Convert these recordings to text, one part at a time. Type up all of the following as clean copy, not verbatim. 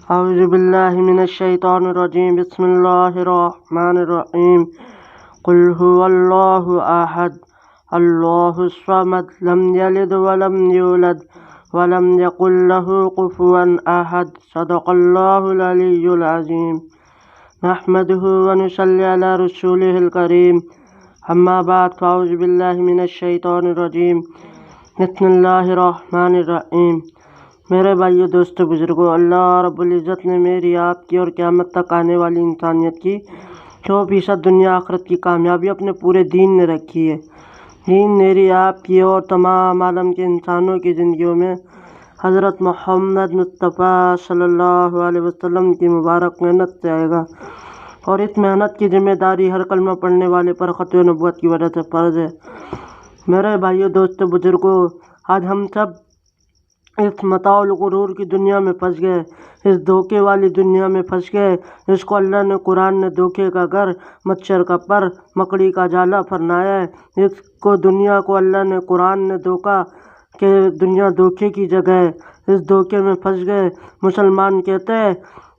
اعوذ باللہ من الشیطان الرجیم بسم اللہ الرحمن الرحیم قل هو اللہ احد اللہ الصمد لم یلد ولم یولد ولم یکن له کفوا احد صدق اللہ العلی العظیم نحمده ونصلی علی رسولہ الکریم اما بعد فاعوذ باللہ من الشیطان الرجیم بسم اللہ الرحمن الرحیم۔ میرے بھائیو دوستو بزرگوں، اللہ رب العزت نے میری آپ کی اور قیامت تک آنے والی انسانیت کی 100% دنیا آخرت کی کامیابی اپنے پورے دین نے رکھی ہے۔ دین میری آپ کی اور تمام عالم کے انسانوں کی زندگیوں میں حضرت محمد مصطفیٰ صلی اللہ علیہ وسلم کی مبارک محنت سے آئے گا، اور اس محنت کی ذمہ داری ہر کلمہ پڑھنے والے پر ختم نبوت کی وجہ سے فرض ہے۔ میرے بھائیو دوستو بزرگوں، آج ہم سب اس متاع الغرور کی دنیا میں پھنس گئے، اس دھوکے والی دنیا میں پھنس گئے جس کو اللہ نے قرآن نے دھوکے کا گھر، مچھر کا پر، مکڑی کا جالا فرمایا ہے۔ اس کو دنیا کو اللہ نے قرآن نے دھوکا کہ دنیا دھوکے کی جگہ ہے، اس دھوکے میں پھنس گئے۔ مسلمان کہتے ہیں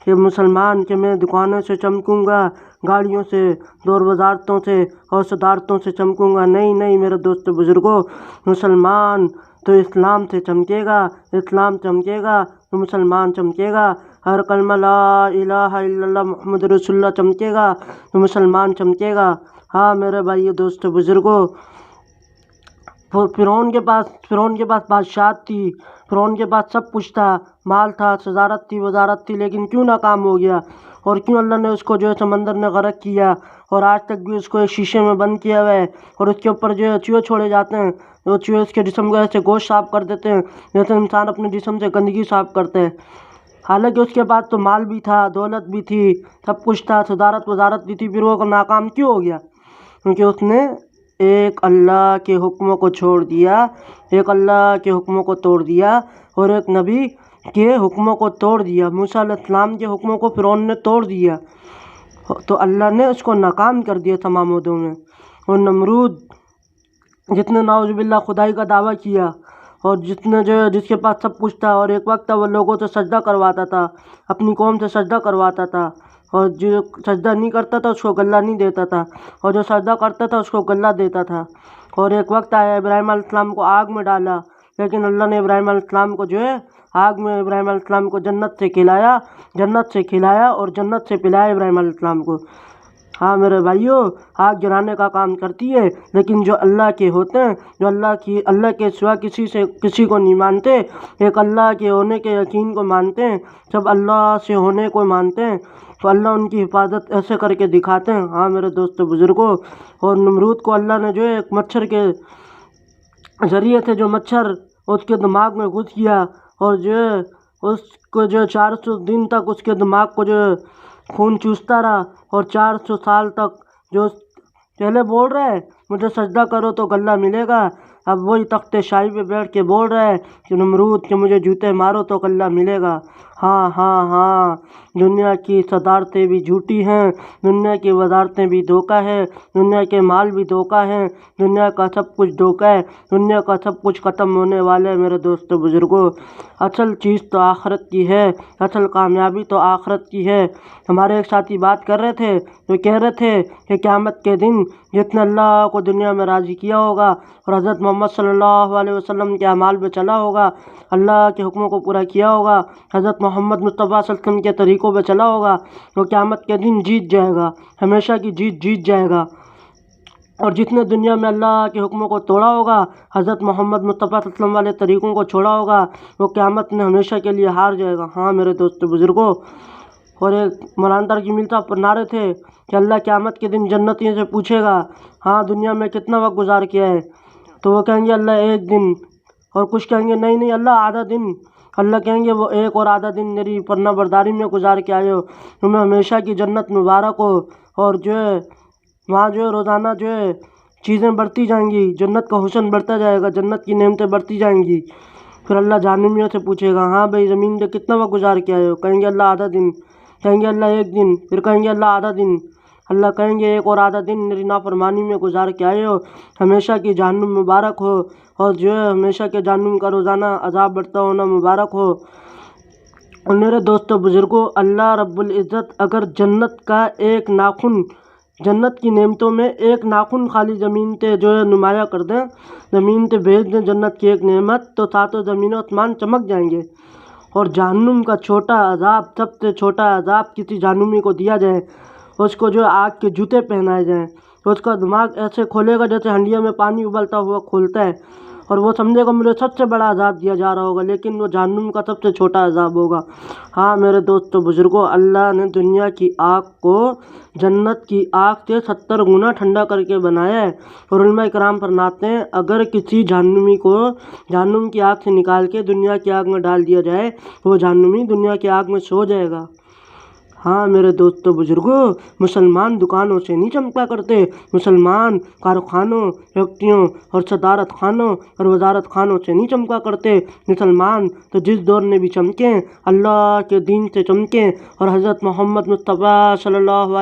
کہ مسلمان کہ میں دکانوں سے چمکوں گا، گاڑیوں سے، دور وزارتوں سے اور صدارتوں سے چمکوں گا۔ نہیں میرے دوست بزرگوں، مسلمان تو اسلام سے چمکے گا، اسلام چمکے گا تو مسلمان چمکے گا۔ ہر کلمہ لا الہ الا اللہ محمد رسول اللہ چمکے گا تو مسلمان چمکے گا۔ ہاں میرے بھائیو دوستو بزرگوں، فرعون کے پاس بادشاہت تھی، فرعون کے پاس سب کچھ تھا، مال تھا، صدارت تھی، وزارت تھی، لیکن کیوں ناکام ہو گیا؟ اور کیوں اللہ نے اس کو سمندر نے غرق کیا، اور آج تک بھی اس کو ایک شیشے میں بند کیا ہوا ہے، اور اس کے اوپر چوہے چھوڑے جاتے ہیں، وہ چوہے اس کے جسم کو ایسے گوشت صاف کر دیتے ہیں جیسے انسان اپنے جسم سے گندگی صاف کرتے ہیں۔ حالانکہ اس کے پاس تو مال بھی تھا، دولت بھی تھی، سب کچھ تھا، صدارت وزارت بھی تھی، پھر وہ ناکام کیوں ہو گیا؟ کیونکہ اس نے ایک اللہ کے حکموں کو چھوڑ دیا، ایک اللہ کے حکموں کو توڑ دیا، اور ایک نبی کے حکموں کو توڑ دیا۔ موسیٰ علیہ السلام کے حکموں کو فرعون نے توڑ دیا تو اللہ نے اس کو ناکام کر دیا تمام عہدوں میں۔ اور نمرود جس نے نعوذ باللہ خدائی کا دعویٰ کیا، اور جس کے پاس سب کچھ تھا، اور ایک وقت تھا وہ لوگوں سے سجدہ کرواتا تھا، اپنی قوم سے سجدہ کرواتا تھا، اور جو سجدہ نہیں کرتا تھا اس کو غلہ نہیں دیتا تھا، اور جو سجدہ کرتا تھا اس کو غلہ دیتا تھا۔ اور ایک وقت آیا ابراہیم علیہ السلام کو آگ میں ڈالا، لیکن اللہ نے ابراہیم علیہ السلام کو آگ میں ابراہیم علیہ السلام کو جنت سے کھلایا اور جنت سے پلایا ابراہیم علیہ السلام کو۔ ہاں میرے بھائیو، آگ جلانے کا کام کرتی ہے، لیکن جو اللہ کے ہوتے ہیں، جو اللہ کے سوا کسی کو نہیں مانتے، ایک اللہ کے ہونے کے یقین کو مانتے ہیں، سب اللہ سے ہونے کو مانتے ہیں، تو اللہ ان کی حفاظت ایسے کر کے دکھاتے ہیں۔ ہاں میرے دوستو بزرگوں، اور نمرود کو اللہ نے ایک مچھر کے ذریعے سے مچھر اس کے دماغ میں گھس گیا، اور اس کو 400 دن تک اس کے دماغ کو خون چوستا رہا، اور 400 سال تک پہلے بول رہا ہے مجھے سجدہ کرو تو غلہ ملے گا، اب وہی تخت شاہی پہ بیٹھ کے بول رہا ہے کہ نمرود کہ مجھے جوتے مارو تو غلہ ملے گا۔ ہاں دنیا کی صدارتیں بھی جھوٹی ہیں، دنیا کی وزارتیں بھی دھوکہ ہے، دنیا کے مال بھی دھوکہ ہیں، دنیا کا سب کچھ دھوکہ ہے، دنیا کا سب کچھ ختم ہونے والا ہے میرے دوستو بزرگوں۔ اصل چیز تو آخرت کی ہے، اصل کامیابی تو آخرت کی ہے۔ ہمارے ایک ساتھی بات کر رہے تھے، وہ کہہ رہے تھے کہ قیامت کے دن جس نے اللہ کو دنیا میں راضی کیا ہوگا اور حضرت محمد صلی اللہ علیہ وسلم کے اعمال پہ چلا ہوگا، اللہ کے حکموں کو پورا کیا ہوگا، حضرت محمد مصطفیٰ صلی اللہ علیہ وسلم کے طریقوں پہ چلا ہوگا، وہ قیامت کے دن جیت جائے گا، ہمیشہ کی جیت جائے گا۔ اور جس نے دنیا میں اللہ کے حکموں کو توڑا ہوگا، حضرت محمد مصطفیٰ صلی اللہ علیہ وسلم والے طریقوں کو چھوڑا ہوگا، وہ قیامت میں ہمیشہ کے لیے ہار جائے گا۔ ہاں میرے دوست بزرگوں، اور ایک مولانا ترکی ملتا فرما رہے تھے کہ اللہ قیامت کے دن جنتیوں سے پوچھے گا ہاں دنیا میں کتنا وقت گزار کیا ہے، تو وہ کہیں گے اللہ 1 دن، اور کچھ کہیں گے نہیں اللہ آدھا دن۔ اللہ کہیں گے وہ 1 اور آدھا دن میری فرما برداری میں گزار کے آئے ہو، تمہیں ہمیشہ کی جنت مبارک ہو۔ اور وہاں روزانہ چیزیں بڑھتی جائیں گی، جنت کا حسن بڑھتا جائے گا، جنت کی نعمتیں بڑھتی جائیں گی۔ پھر اللہ جہنمیوں سے پوچھے گا ہاں بھائی زمین پہ کتنا وقت گزار کے آئے ہو، کہیں گے اللہ آدھا دن، کہیں گے اللہ 1 دن، پھر کہیں گے اللہ آدھا دن۔ اللہ کہیں گے 1 اور آدھا دن میری نافرمانی میں گزار کے آئے ہو، ہمیشہ کی جہنم مبارک ہو، اور ہمیشہ کے جہنم کا روزانہ عذاب بڑھتا ہونا مبارک ہو۔ اور میرے دوستوں بزرگوں، اللہ رب العزت اگر جنت کی نعمتوں میں ایک ناخن خالی زمین تے جو ہے نمایاں کر دیں، زمین تے بھیج دیں جنت کی ایک نعمت، تو ساتوں زمین و آسمان چمک جائیں گے۔ اور جہنم کا چھوٹا عذاب، سب سے چھوٹا عذاب کسی جہنمی کو دیا جائے، اس کو جو آگ کے جوتے پہنائے جائیں، تو اس کا دماغ ایسے کھولے گا جیسے ہنڈیا میں پانی ابلتا ہوا کھولتا ہے، اور وہ سمجھے گا مجھے سب سے بڑا عذاب دیا جا رہا ہوگا، لیکن وہ جہنم کا سب سے چھوٹا عذاب ہوگا۔ ہاں میرے دوستو بزرگوں، اللہ نے دنیا کی آگ کو جنت کی آگ سے 70 گنا ٹھنڈا کر کے بنایا ہے۔ اور علماء کرام فرماتے ہیں اگر کسی جہنمی کو جہنم کی آگ سے نکال کے دنیا کی آگ میں ڈال دیا جائے، وہ جہنمی دنیا کی آگ میں سو جائے گا۔ ہاں میرے دوستو بزرگوں، مسلمان دکانوں سے نہیں چمکا کرتے، مسلمان کارخانوں، فیکٹریوں اور صدارت خانوں اور وزارت خانوں سے نہیں چمکا کرتے۔ مسلمان تو جس دور میں بھی چمکیں، اللہ کے دین سے چمکیں اور حضرت محمد مصطفیٰ صلی اللہ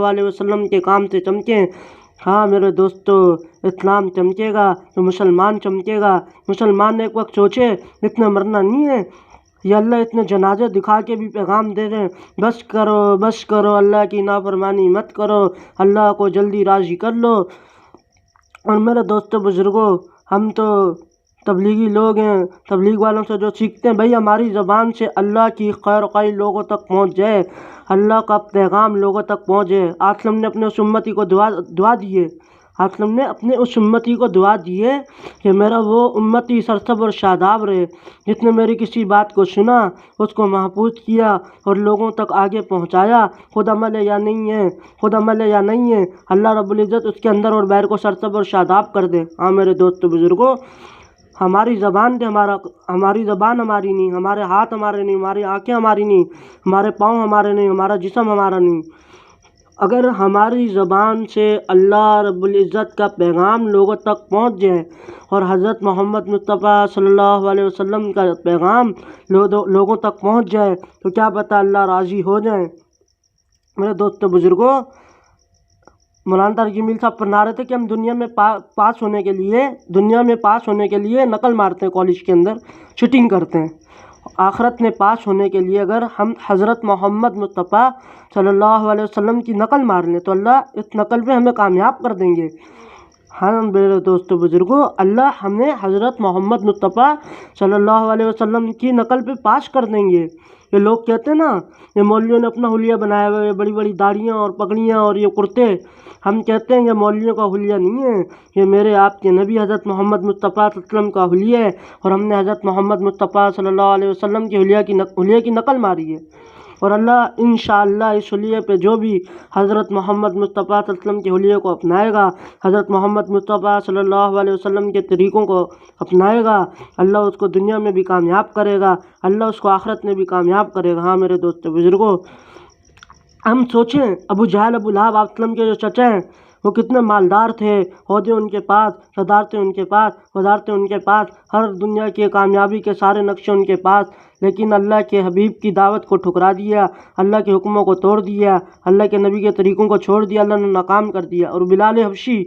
علیہ وسلم کے کام سے چمکیں۔ ہاں میرے دوستو، اسلام چمکے گا تو مسلمان چمکے گا۔ مسلمان نے ایک وقت سوچے اتنا مرنا نہیں ہے، یہ اللہ اتنے جنازے دکھا کے بھی پیغام دے رہے ہیں، بس کرو اللہ کی نافرمانی مت کرو، اللہ کو جلدی راضی کر لو۔ اور میرے دوستو بزرگوں، ہم تو تبلیغی لوگ ہیں، تبلیغ والوں سے جو سیکھتے ہیں بھائی ہماری زبان سے اللہ کی خیر خواہی لوگوں تک پہنچ جائے، اللہ کا پیغام لوگوں تک پہنچے۔ آسلم نے اپنے اس امتی کو دعا دیے کہ میرا وہ امتی سرسبز اور شاداب رہے، جس نے میری کسی بات کو سنا، اس کو محفوظ کیا اور لوگوں تک آگے پہنچایا، خود عمل ہے یا نہیں ہے، اللہ رب العزت اس کے اندر اور باہر کو سرسبز اور شاداب کر دے۔ ہاں میرے دوستو بزرگوں، ہماری زبان ہماری نہیں، ہمارے ہاتھ ہمارے نہیں، ہماری آنکھیں ہماری نہیں، ہمارے پاؤں ہمارے نہیں، ہمارا جسم ہمارا نہیں۔ اگر ہماری زبان سے اللہ رب العزت کا پیغام لوگوں تک پہنچ جائے اور حضرت محمد مصطفیٰ صلی اللہ علیہ وسلم کا پیغام لوگوں تک پہنچ جائے تو کیا پتہ اللہ راضی ہو جائیں۔ میرے دوستو بزرگوں، مولانا طارق جمیل صاحب فرما رہے تھے کہ ہم دنیا میں پاس ہونے کے لیے نقل مارتے ہیں، کالج کے اندر چیٹنگ کرتے ہیں۔ آخرت میں پاس ہونے کے لیے اگر ہم حضرت محمد مصطفیٰ صلی اللہ علیہ وسلم کی نقل مار لیں تو اللہ اس نقل پہ ہمیں کامیاب کر دیں گے۔ ہاں میرے دوستو بزرگوں، اللہ ہمیں حضرت محمد مصطفیٰ صلی اللہ علیہ وسلم کی نقل پہ پاس کر دیں گے۔ یہ لوگ کہتے ہیں نا، یہ مولویوں نے اپنا حلیہ بنایا ہوا ہے، بڑی بڑی داڑھیاں اور پگڑیاں اور یہ کرتے، ہم کہتے ہیں یہ مولویوں کا حلیہ نہیں ہے، یہ میرے آپ کے نبی حضرت محمد مصطفیٰ صلی اللہ علیہ وسلم کا حلیہ ہے، اور ہم نے حضرت محمد مصطفیٰ صلی اللہ علیہ وسلم کے حلیہ کی نقل ماری ہے۔ اور اللہ انشاءاللہ اس حلیے پہ جو بھی حضرت محمد مصطفیٰ صلی اللہ علیہ وسلم کے حلیے کو اپنائے گا، حضرت محمد مصطفیٰ صلی اللہ علیہ وسلم کے طریقوں کو اپنائے گا، اللہ اس کو دنیا میں بھی کامیاب کرے گا، اللہ اس کو آخرت میں بھی کامیاب کرے گا۔ ہاں میرے دوستو بزرگوں، ہم سوچیں ابو جہل ابو لہب آپ وسلم کے جو چچا ہیں، وہ کتنے مالدار تھے، عہدے ان کے پاس، صدارتیں ان کے پاس، وزارتیں ان کے پاس، ہر دنیا کی کامیابی کے سارے نقشے ان کے پاس، لیکن اللہ کے حبیب کی دعوت کو ٹھکرا دیا، اللہ کے حکموں کو توڑ دیا، اللہ کے نبی کے طریقوں کو چھوڑ دیا، اللہ نے ناکام کر دیا۔ اور بلال حبشی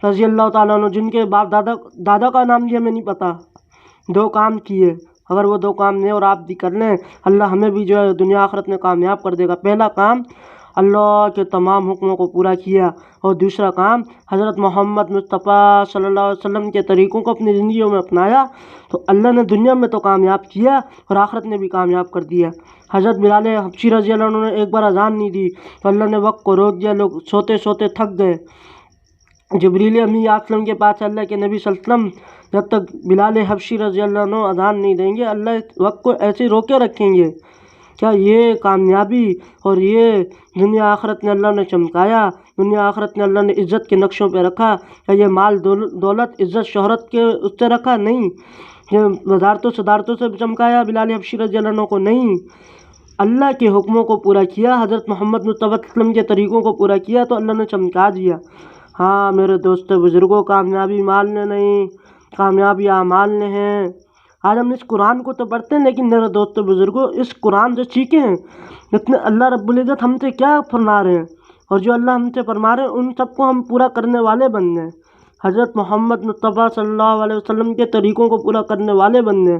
رضی اللہ تعالیٰ عنہ، جن کے باپ دادا کا نام بھی ہمیں نہیں پتہ، 2 کام کیے، اگر وہ 2 کام نہیں اور آپ بھی کر لیں، اللہ ہمیں بھی جو ہے دنیا آخرت میں کامیاب کر دے گا۔ پہلا کام، اللہ کے تمام حکموں کو پورا کیا، اور دوسرا کام، حضرت محمد مصطفیٰ صلی اللہ علیہ وسلم کے طریقوں کو اپنی زندگیوں میں اپنایا، تو اللہ نے دنیا میں تو کامیاب کیا اور آخرت میں بھی کامیاب کر دیا۔ حضرت بلال حبشی رضی اللہ عنہ نے ایک بار اذان نہیں دی تو اللہ نے وقت کو روک دیا، لوگ سوتے سوتے تھک گئے۔ جبریل امی وسلم کے پاس اللہ کے نبی صلی اللہ علیہ وسلم جب تک بلال حبشی رضی اللہ عنہ اذان نہیں دیں گے، اللہ اس وقت کو ایسے روکے رکھیں گے۔ کیا یہ کامیابی اور یہ دنیا آخرت نے اللہ نے چمکایا، دنیا آخرت نے اللہ نے عزت کے نقشوں پہ رکھا؟ کیا یہ مال دولت عزت شہرت کے اس سے رکھا؟ نہیں۔ یہ وزارتوں صدارتوں سے چمکایا بلال حبشی رضی اللہ عنہ کو؟ نہیں۔ اللہ کے حکموں کو پورا کیا، حضرت محمد مصطفیٰ صلی اللہ علیہ وسلم کے طریقوں کو پورا کیا تو اللہ نے چمکا دیا۔ ہاں میرے دوستو بزرگوں، کامیابی مال نے نہیں، کامیابی اعمال نے ہیں۔ آج ہم اس قرآن کو تو پڑھتے ہیں، لیکن میرے دوستو بزرگوں اس قرآن سے سیکھیں، اتنے اللہ رب العزت ہم سے کیا فرما رہے ہیں، اور جو اللہ ہم سے فرما رہے ہیں ان سب کو ہم پورا کرنے والے بن جائیں، حضرت محمد مصطفیٰ صلی اللہ علیہ وسلم کے طریقوں کو پورا کرنے والے بن جائیں۔